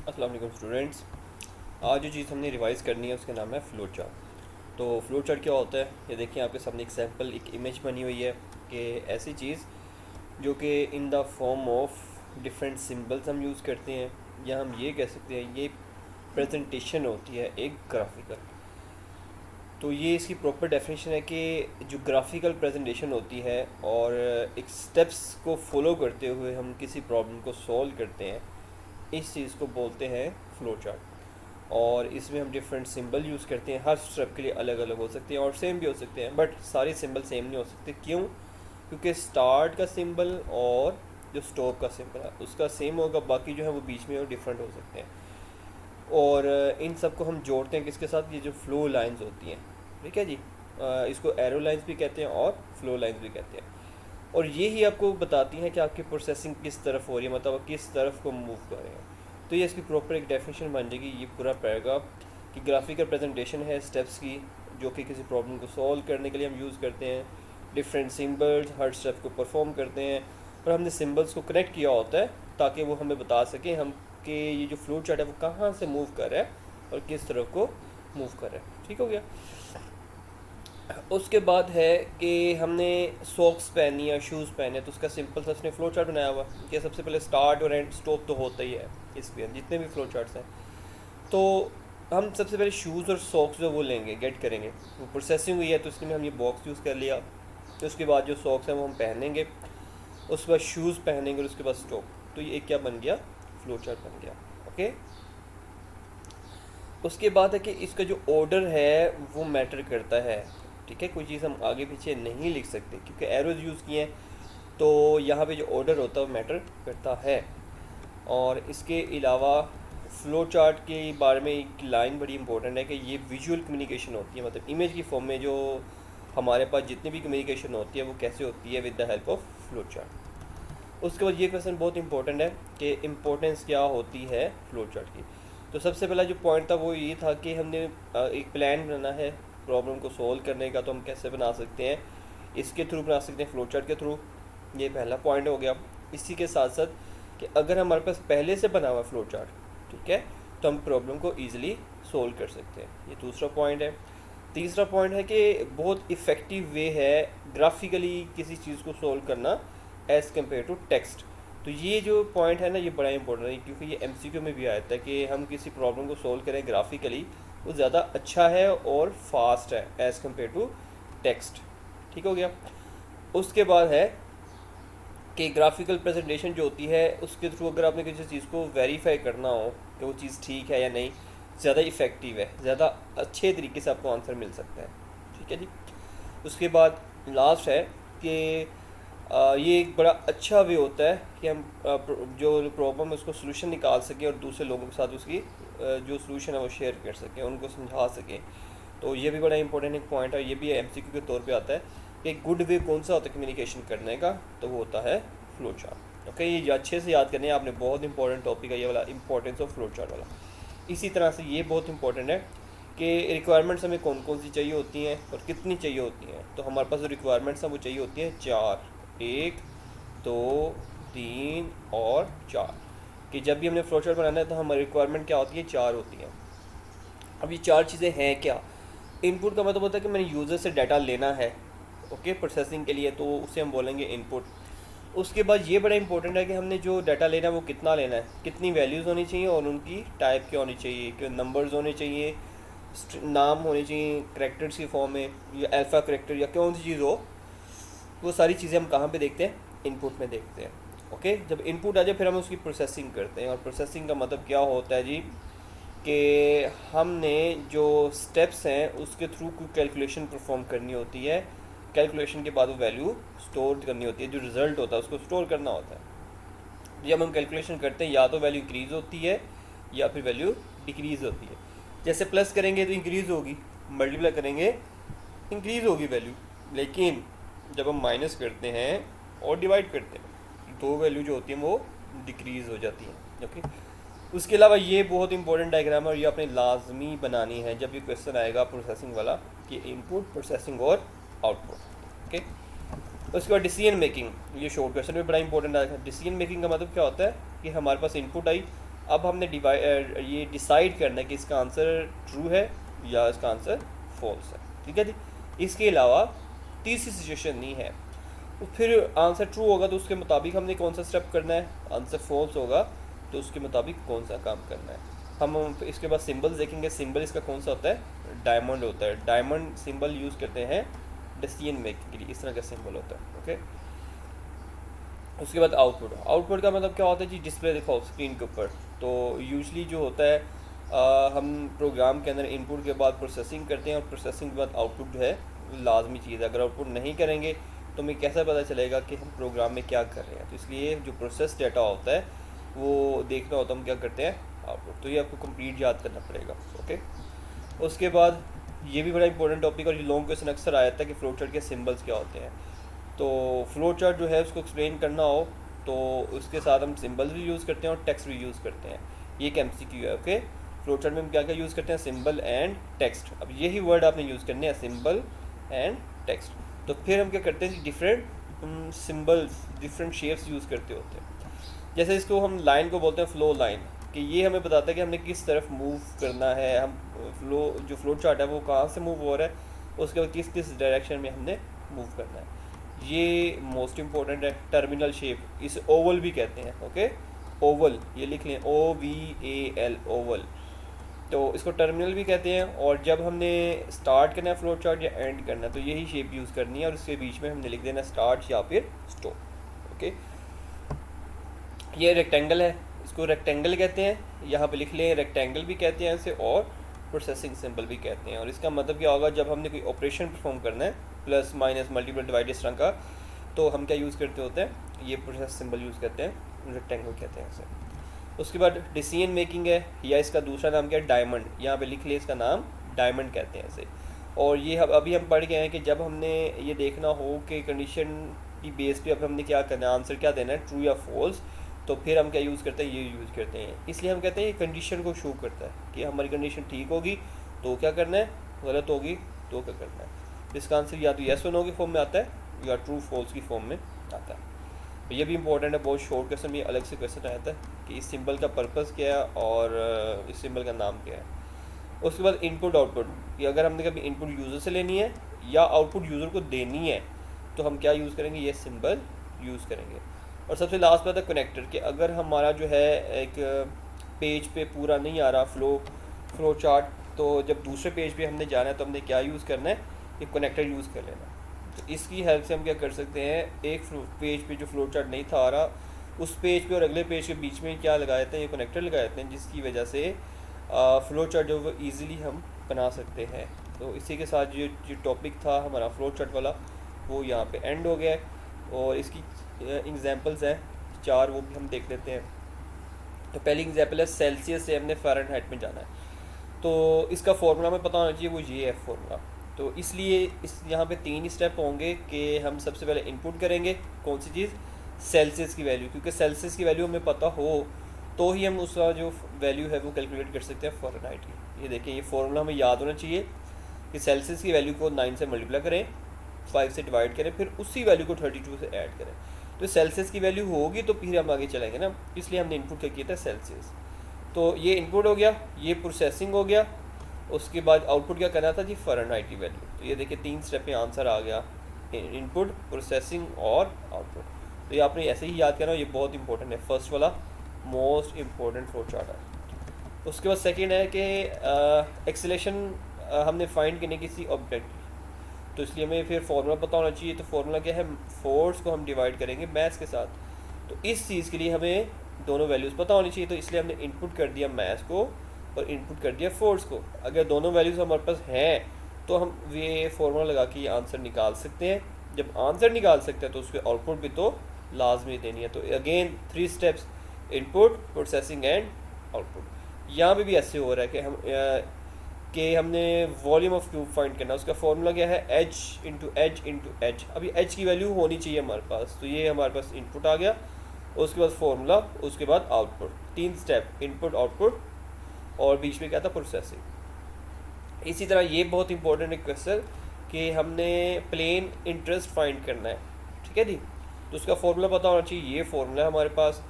अस्सलाम वालेकुम स्टूडेंट्स। आज जो चीज़ हमने रिवाइज़ करनी है उसका नाम है फ़्लो चार्ट। तो फ़्लो चार्ट क्या होता है, ये देखिए आपके सामने एक सैम्पल एक इमेज बनी हुई है कि ऐसी चीज़ जो कि in the form of different symbols हम यूज़ करते हैं, या हम ये कह सकते हैं ये प्रेजेंटेशन होती है एक ग्राफिकल। तो ये इसकी प्रॉपर डेफिनेशन है कि जो ग्राफिकल प्रेजेंटेशन होती है और एक स्टेप्स को फॉलो करते हुए हम किसी प्रॉब्लम को सॉल्व करते हैं, इस चीज़ को बोलते हैं फ़्लो चार्ट। और इसमें हम डिफरेंट सिंबल यूज़ करते हैं, हर स्टेप के लिए अलग अलग हो सकते हैं और सेम भी हो सकते हैं, बट सारे सिंबल सेम नहीं हो सकते। क्यों? क्योंकि स्टार्ट का सिंबल और जो स्टॉप का सिंबल है उसका सेम होगा, बाकी जो है वो बीच में और डिफरेंट हो सकते हैं। और इन सब को हम जोड़ते हैं किसके साथ? ये जो फ्लो लाइंस होती हैं, ठीक है जी। इसको एरो लाइंस भी कहते हैं और फ्लो लाइंस भी कहते हैं। और ये ही आपको बताती हैं कि आपकी प्रोसेसिंग किस तरफ हो रही है, मतलब आप किस तरफ को मूव कर रहे हैं। तो ये इसकी प्रॉपर एक डेफिनेशन बन जाएगी ये पूरा पैराग्राफ कि ग्राफिकल प्रेजेंटेशन है स्टेप्स की, जो कि किसी प्रॉब्लम को सॉल्व करने के लिए हम यूज़ करते हैं। डिफरेंट सिंबल्स हर स्टेप को परफॉर्म करते हैं, और हमने सिंबल्स को कनेक्ट किया होता है ताकि वो हमें बता सकें हम कि ये जो फ्लो चार्ट है वो कहाँ से मूव कर रहा है और किस तरफ को मूव कर रहा है। ठीक हो गया। उसके बाद है कि हमने सॉक्स पहनी या शूज़ पहने, तो उसका सिंपल सा उसने फ्लो चार्ट बनाया हुआ कि सबसे पहले स्टार्ट और एंड स्टॉप तो होता ही है इसके जितने भी फ्लो चार्ट्स हैं। तो हम सबसे पहले शूज़ और सॉक्स जो वो लेंगे, गेट करेंगे। वो प्रोसेसिंग हुई है तो इसलिए हमने बॉक्स यूज़ कर लिया। तो उसके बाद जो सॉक्स हैं वो हम पहनेंगे, उसके बाद शूज़ पहनेंगे और उसके बाद स्टॉप। तो ये एक क्या बन गया? फ्लो चार्ट बन गया। ओके। उसके बाद है कि इसका जो ऑर्डर है वो मैटर करता है। ठीक है, कोई चीज़ हम आगे पीछे नहीं लिख सकते क्योंकि एरोज यूज़ किए हैं, तो यहाँ पे जो ऑर्डर होता है वो मैटर करता है। और इसके अलावा फ्लो चार्ट के बारे में एक लाइन बड़ी इंपॉर्टेंट है कि ये विजुअल कम्युनिकेशन होती है, मतलब इमेज की फॉर्म में जो हमारे पास जितनी भी कम्युनिकेशन होती है वो कैसे होती है? With the help of flow chart. उसके बाद ये क्वेश्चन बहुत इंपॉर्टेंट है कि इम्पोर्टेंस क्या होती है फ्लो चार्ट की। तो सबसे पहला जो पॉइंट था वो ये था कि हमने एक प्लान बनाना है प्रॉब्लम को सॉल्व करने का। तो हम कैसे बना सकते हैं? इसके थ्रू बना सकते हैं, फ्लो चार्ट के थ्रू। ये पहला पॉइंट हो गया। इसी के साथ साथ कि अगर हमारे पास पहले से बना हुआ फ्लो चार्ट, ठीक है, तो हम प्रॉब्लम को ईजिली सोल्व कर सकते हैं। ये दूसरा पॉइंट है। तीसरा पॉइंट है कि बहुत इफ़ेक्टिव वे है ग्राफिकली किसी चीज़ को सोल्व करना एज़ कम्पेयर टू टेक्स्ट। तो ये जो पॉइंट है ना, ये बड़ा इंपॉर्टेंट है क्योंकि ये एमसीक्यू में भी आता है कि हम किसी प्रॉब्लम को सोल्व करें ग्राफिकली, वो ज़्यादा अच्छा है और फास्ट है एज़ कम्पेयर टू टेक्स्ट। ठीक हो गया। उसके बाद है कि ग्राफिकल प्रेजेंटेशन जो होती है उसके थ्रू अगर आपने किसी चीज़ को वेरीफाई करना हो कि वो चीज़ ठीक है या नहीं, ज़्यादा इफ़ेक्टिव है, ज़्यादा अच्छे तरीके से आपको आंसर मिल सकता है। ठीक है जी। उसके बाद लास्ट है कि ये एक बड़ा अच्छा वे होता है कि हम जो प्रॉब्लम है उसको सोल्यूशन निकाल सकें और दूसरे लोगों के साथ उसकी जो सोल्यूशन है वो शेयर कर सकें, उनको समझा सकें। तो ये भी बड़ा इंपॉर्टेंट एक पॉइंट है। ये भी एमसीक्यू के तौर पे आता है कि गुड वे कौन सा होता है कम्युनिकेशन करने का, तो वो होता है फ्लो चार्ट। ओके, ये अच्छे से याद करने हैं आपने, बहुत इंपॉर्टेंट टॉपिक है ये वाला, इंपॉर्टेंस ऑफ फ्लो चार्ट वाला। इसी तरह से ये बहुत इंपॉर्टेंट है कि रिक्वायरमेंट्स हमें कौन कौन सी चाहिए होती हैं और कितनी चाहिए होती हैं। तो हमारे पास जो रिक्वायरमेंट्स हैं वो चाहिए होती हैं 4, 1, 2, 3 और 4। कि जब भी हमने फ्लो चार्ट बनाना है तो हमारी रिक्वायरमेंट क्या होती है? 4 होती हैं। अब ये 4 चीज़ें हैं क्या? इनपुट का मतलब होता है कि मैंने यूज़र से डाटा लेना है, ओके, प्रोसेसिंग के लिए, तो उसे हम बोलेंगे इनपुट। उसके बाद ये बड़ा इंपॉर्टेंट है कि हमने जो डाटा लेना है वो कितना लेना है, कितनी वैल्यूज़ होनी चाहिए और उनकी टाइप क्या होनी चाहिए, कि नंबर्स होने चाहिए, नाम होने चाहिए करेक्टर्स की फॉर्म में, या अल्फ़ा करेक्टर या कौन सी चीज़ हो। वो सारी चीज़ें हम कहाँ पे देखते हैं? इनपुट में देखते हैं। ओके, जब इनपुट आ जाए फिर हम उसकी प्रोसेसिंग करते हैं। और प्रोसेसिंग का मतलब क्या होता है जी? कि हमने जो स्टेप्स हैं उसके थ्रू कोई कैलकुलेशन परफॉर्म करनी होती है। कैलकुलेशन के बाद वो वैल्यू स्टोर करनी होती है, जो रिज़ल्ट होता है उसको स्टोर करना होता है। जब हम कैलकुलेशन करते हैं या तो वैल्यू इंक्रीज़ होती है या फिर वैल्यू डिक्रीज़ होती है। जैसे प्लस करेंगे तो इंक्रीज़ होगी, मल्टीप्लाई करेंगे इंक्रीज़ होगी वैल्यू। लेकिन जब हम माइनस करते हैं और डिवाइड करते हैं तो वैल्यू जो होती है वो डिक्रीज़ हो जाती है। ओके, उसके अलावा ये बहुत इंपॉर्टेंट डायग्राम है और ये आपने लाजमी बनानी है जब ये क्वेश्चन आएगा प्रोसेसिंग वाला, कि इनपुट, प्रोसेसिंग और आउटपुट। ओके, उसके बाद डिसीजन मेकिंग, ये शॉर्ट क्वेश्चन भी बड़ा इंपॉर्टेंट आएगा। डिसीजन मेकिंग का मतलब क्या होता है कि हमारे पास इनपुट आई, अब हमने ये डिसाइड करना है कि इसका आंसर ट्रू है या इसका आंसर फॉल्स है, ठीक है जी। इसके अलावा तीसरी सिचुएशन नहीं है, तो फिर आंसर ट्रू होगा तो उसके मुताबिक हमने कौन सा स्टेप करना है, आंसर फॉल्स होगा तो उसके मुताबिक कौन सा काम करना है। हम इसके बाद सिंबल्स देखेंगे। सिंबल इसका कौन सा होता है, डायमंड होता है। डायमंड सिंबल यूज़ करते हैं डिसीजन मेकिंग के लिए, इस तरह का सिंबल होता है, ओके। उसके बाद आउटपुट। आउटपुट का मतलब क्या होता है जी, डिस्प्ले दिखाओ स्क्रीन के ऊपर। तो यूजली जो होता है हम प्रोग्राम के अंदर इनपुट के बाद प्रोसेसिंग करते हैं और प्रोसेसिंग के बाद आउटपुट जो है लाजमी चीज़ है। अगर आउटपुट नहीं करेंगे तो हमें कैसे पता चलेगा कि हम प्रोग्राम में क्या कर रहे हैं। तो इसलिए जो प्रोसेस डाटा होता है वो देखना होता है हम क्या करते हैं, आउटपुट। तो ये आपको कंप्लीट याद करना पड़ेगा, ओके। उसके बाद ये भी बड़ा इंपॉर्टेंट टॉपिक और ये लॉन्ग क्वेश्चन अक्सर आया था कि फ्लो चार्ट के सिंबल्स क्या होते हैं। तो फ्लो चार्ट जो है उसको एक्सप्लेन करना हो तो उसके साथ हम सिंबल्स भी यूज़ करते हैं और टेक्स्ट भी यूज़ करते हैं। ये एक MCQ है, ओके। फ्लो चार्ट में हम क्या क्या यूज़ करते हैं, सिंबल एंड टेक्स्ट। अब यही वर्ड आपने यूज़ करने हैं, सिंबल एंड टेक्स्ट। तो फिर हम क्या करते हैं, different symbols different shapes use करते होते हैं। जैसे इसको हम लाइन को बोलते हैं फ्लो लाइन, कि ये हमें बताता है कि हमने किस तरफ मूव करना है। हम जो फ्लो चार्ट है वो कहाँ से मूव हो रहा है, उसके बाद किस किस डायरेक्शन में हमने मूव करना है। ये मोस्ट इम्पोर्टेंट है। टर्मिनल शेप, इसे ओवल भी कहते हैं, ओके। ओवल ये लिख लें, OVAL, ओवल। तो इसको टर्मिनल भी कहते हैं। और जब हमने स्टार्ट करना है फ्लो चार्ट या एंड करना है तो यही शेप यूज़ करनी है और इसके बीच में हमने लिख देना स्टार्ट या फिर स्टॉप, ओके। ये रेक्टेंगल है, इसको रेक्टेंगल कहते हैं, यहाँ पे लिख लें रेक्टेंगल भी कहते हैं इसे, और प्रोसेसिंग सिंबल भी कहते हैं। और इसका मतलब क्या होगा, जब हमने कोई ऑपरेशन परफॉर्म करना है, प्लस माइनस मल्टीप्लाई डिवाइड इस तरह का, तो हम क्या यूज़ करते होते हैं, ये प्रोसेस सिंबल यूज़ करते हैं, रेक्टेंगल कहते हैं इसे। उसके बाद डिसीजन मेकिंग है, या इसका दूसरा नाम क्या है, डायमंड। यहाँ पे लिख लें इसका नाम डायमंड कहते हैं इसे। और ये अभी हम पढ़ गए हैं कि जब हमने ये देखना हो कि कंडीशन की बेस पे अब हमने क्या करना है, आंसर क्या देना है, ट्रू या फॉल्स, तो फिर हम क्या यूज़ करते हैं, ये यूज़ करते हैं। इसलिए हम कहते हैं ये कंडीशन को शो करता है कि हमारी कंडीशन ठीक होगी तो क्या करना है, गलत होगी तो क्या करना है। इसका आंसर या तो येस और नो की फॉर्म में आता है या ट्रू फॉल्स की फॉर्म में आता है। तो ये भी इंपॉर्टेंट है, बहुत शॉर्ट क्वेश्चन में अलग से क्वेश्चन आता है कि इस सिंबल का पर्पस क्या है और इस सिंबल का नाम क्या है। उसके बाद इनपुट आउटपुट, कि अगर हमने कभी इनपुट यूज़र से लेनी है या आउटपुट यूज़र को देनी है तो हम क्या यूज़ करेंगे, ये सिंबल यूज़ करेंगे। और सबसे लास्ट बात है कनेक्टर, कि अगर हमारा जो है एक पेज पे पूरा नहीं आ रहा फ्लो चार्ट, तो जब दूसरे पेज पे हमने जाना है तो हमने क्या यूज़ करना है, एक कनेक्टर यूज़ कर लेना। तो इसकी हेल्प से हम क्या कर सकते हैं, एक पेज पे जो फ्लो चार्ट नहीं था आ रहा, उस पेज पे और अगले पेज के बीच में क्या लगा देते हैं, ये कनेक्टर लगा देते हैं, जिसकी वजह से फ्लो चार्ट जो वो ईज़िली हम बना सकते हैं। तो इसी के साथ जो टॉपिक था हमारा फ्लो चार्ट वाला वो यहाँ पे एंड हो गया है। और इसकी एग्जांपल्स हैं 4, वो भी हम देख लेते हैं। तो पहली एग्जांपल है सेल्सियस से हमने फ़ारेनहाइट में जाना है, तो इसका फॉर्मूला हमें पता होना चाहिए, वो ये है फॉर्मूला। तो इसलिए इस यहाँ पे 3 ही स्टेप होंगे कि हम सबसे पहले इनपुट करेंगे कौन सी चीज़, सेल्सियस की वैल्यू, क्योंकि सेल्सियस की वैल्यू हमें पता हो तो ही हम उसका जो वैल्यू है वो कैलकुलेट कर सकते हैं फ़ारेनहाइट की। ये देखें, ये फॉर्मूला हमें याद होना चाहिए कि सेल्सियस की वैल्यू को 9 से मल्टीप्लाई करें, 5 से डिवाइड करें, फिर उसी वैल्यू को 32 से ऐड करें। तो सेल्सियस की वैल्यू होगी तो फिर हम आगे चलेंगे ना, इसलिए हमने इनपुट क्या किया था, सेल्सियस। तो ये इनपुट हो गया, ये प्रोसेसिंग हो गया। उसके बाद आउटपुट क्या करना था जी, फ़ारेनहाइट की वैल्यू। तो ये देखिए 3 स्टेप में आंसर आ गया, इनपुट, प्रोसेसिंग और आउटपुट। तो ये आपने ऐसे ही याद करना, ये बहुत इंपॉर्टेंट है, फर्स्ट वाला मोस्ट इम्पोर्टेंट फ्लो चार्ट है। उसके बाद सेकेंड है कि एक्सेलेरेशन हमने फाइंड करने किसी ऑब्जेक्ट, तो इसलिए हमें फिर फॉर्मूला पता होना चाहिए। तो फॉर्मूला क्या है, फोर्स को हम डिवाइड करेंगे मैथ्स के साथ। तो इस चीज़ के लिए हमें दोनों वैल्यूज़ पता होनी चाहिए, तो इसलिए हमने इनपुट कर दिया मैथ्स को और इनपुट कर दिया फोर्स को। अगर दोनों वैल्यूज़ हमारे पास हैं तो हम ये फॉर्मूला लगा के ये आंसर निकाल सकते हैं। जब आंसर निकाल सकते हैं तो उसके आउटपुट भी तो लाजमी देनी है। तो again 3 steps, input, processing and output. यहाँ पे भी ऐसे हो रहा है कि हमने वॉल्यूम ऑफ क्यूब फाइंड करना, उसका फॉर्मूला क्या है, एच इंटू एच। अभी एच की वैल्यू होनी चाहिए हमारे पास, तो ये हमारे पास इनपुट आ गया, उसके बाद फॉर्मूला, उसके बाद आउटपुट। 3 स्टेप, इनपुट, आउटपुट और बीच में क्या था, प्रोसेसिंग। इसी तरह ये बहुत इंपॉर्टेंट है क्वेश्चन कि हमने प्लेन इंटरेस्ट फाइंड करना है, ठीक है जी। तो उसका फॉर्मूला पता होना चाहिए, ये फॉर्मूला है हमारे पास,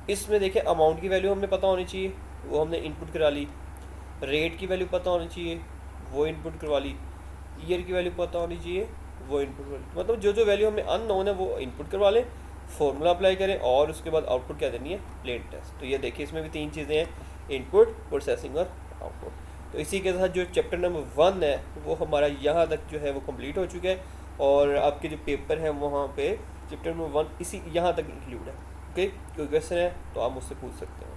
इसमें देखिए अमाउंट की वैल्यू हमें पता होनी चाहिए, वो हमने इनपुट करा ली। रेट की वैल्यू पता होनी चाहिए, वो इनपुट करवा ली। ईयर की वैल्यू पता होनी चाहिए, वो इनपुट करवा ली। मतलब जो जो वैल्यू हमें अननोन है वो इनपुट करवा लें, फॉर्मूला अप्लाई करें और उसके बाद आउटपुट क्या देनी है, प्लेन टेस्ट। तो ये देखिए इसमें भी तीन चीज़ें हैं, इनपुट, प्रोसेसिंग और आउटपुट। तो इसी के साथ जो चैप्टर नंबर 1 है वो हमारा यहाँ तक जो है वो कंप्लीट हो चुका है, और आपके जो पेपर हैं वहाँ पे चैप्टर नंबर 1 इसी यहाँ तक इंक्लूड है। ओके, कोई क्वेश्चन है तो आप मुझसे पूछ सकते हैं।